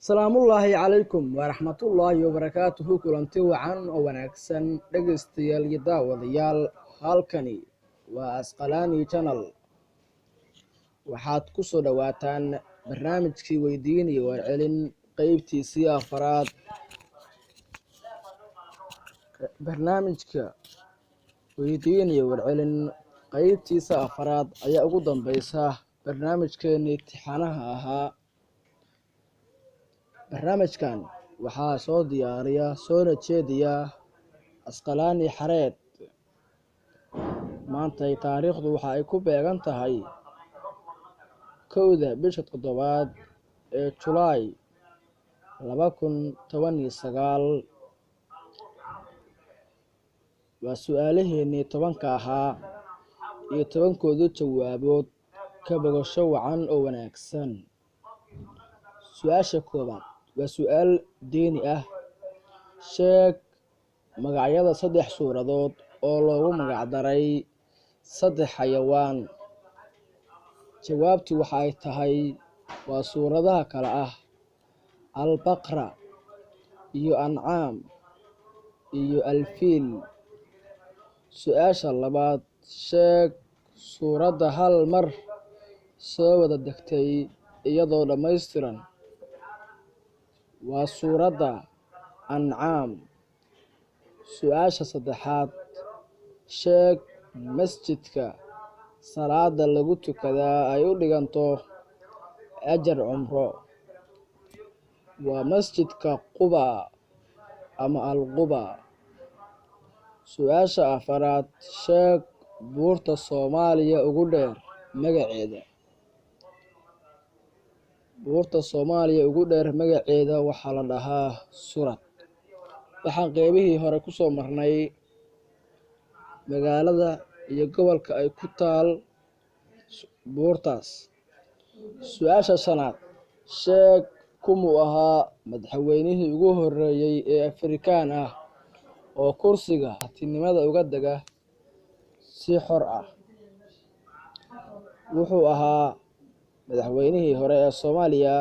salaamullaahi calaykum waraxmatullaahi wabarakaatuhu. kulanti wacan oo wanaagsan dhegaystayaal iyo daawadayaal, halkani waa Asqalaani Channel. waxaad ku soo dhawaataan barnaamijkii weydiin iyo warcelin qeybtiisii afaraad. barnaamijka weydiin iyo warcelin qeybtiisa afaraad ayaa ugu dambeysa barnaamijkeennii imtixaanaha ahaa. barnaamijkan waxaa soo diyaariya soona jeediya Asqalaani Xareed. maantay taariikhdu waxa ay ku beegan tahay 1 bisha 7 ee Julaay 2019. waa su'aalaheennii 10 ahaa iyo 10kooda jawaabood ka bogasho wacan oo wanaagsan. su-aasha koobaad waa su'aal diini ah. sheeg magacyada 3 suuradood oo loogu magacdaray 3 xayawaan. jawaabtu waxa ay tahay waa suuradaha kale ah Al-Baqara iyo Ancaam iyo Al-Fiil. su-aasha labaad, sheeg suuradda hal mar soo wada degtay iyadoo dhammaystiran. waa suuradda Ancaam. su-aasha saddexaad, sheeg masjidka salaada lagu tukadaa ay u dhiganto ajar cumro. waa masjidka Quba ama Al-Quba. su-aasha afaraad, sheeg buurta Soomaaliya ugu dheer magaceeda. buurta Soomaaliya ugu dheer magaceeda waxaa la dhahaa Surad. waxaan qeybihii hore ku soo marnay magaalada iyo gobolka ay ku taal buurtaas. su-aasha shanaad, sheeg kumuu ahaa madaxweynihii ugu horeeyay ee Afrikaan ah oo kursiga madaxtinimada uga dega si xor ah. wuxuu ahaa madaxweynihii hore ee Soomaaliya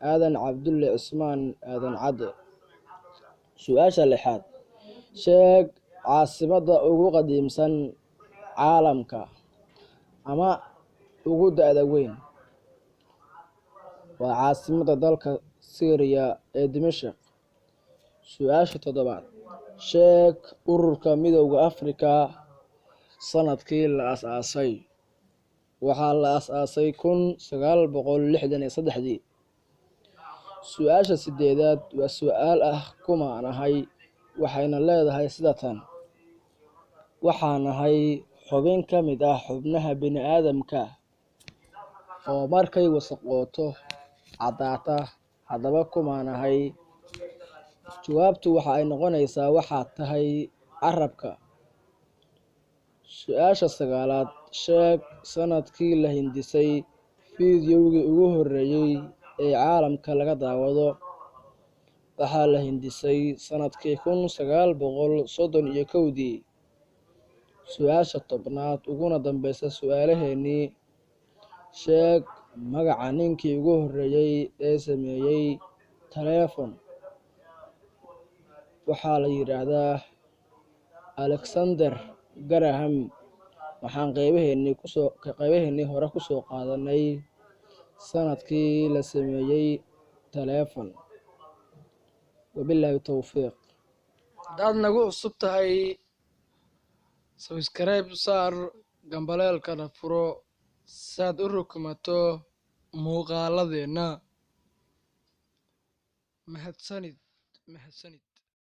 Aadan Cabdulle Cismaan Aadan Cadde. su-aasha lixaad, sheeg caasimadda ugu qadiimsan caalamka ama ugu da'da weyn. waa caasimadda dalka Syria ee Dimashq. su-aasha toddobaad, sheeg ururka midowga Afrika sanadkii la aasaasay. waxaa la aasaasay 1963. su-aasha sideedaad waa su'aal ah kumaan ahay, waxayna leedahay sida tan: waxaan ahay xubin ka mid ah xubnaha bini'aadamka oo markay wasaqooto caddaata, haddaba kumaan ahay. jawaabtu waxa ay noqonaysaa waxaad tahay carabka. su-aasha sagaalaad, sheeg sanadkii la hindisay fiidiyowgii ugu horeeyay ee caalamka laga daawado. waxaa la hindisay sanadkii 1931. su-aasha tobnaad uguna dambeysa su'aalaheennii, sheeg magaca ninkii ugu horeeyay ee sameeyay taleefan. waxaa la yiraahdaa Alexander Graham. waxaan qeybaheenii hore kusoo qaadanay sanadkii la sameeyay taleefan. wabilaahi towfiiq. haddaad nagu cusub tahay, subscribe saar, gambaleelkana furo saad u rukumato muuqaaladeena. mahadsanid.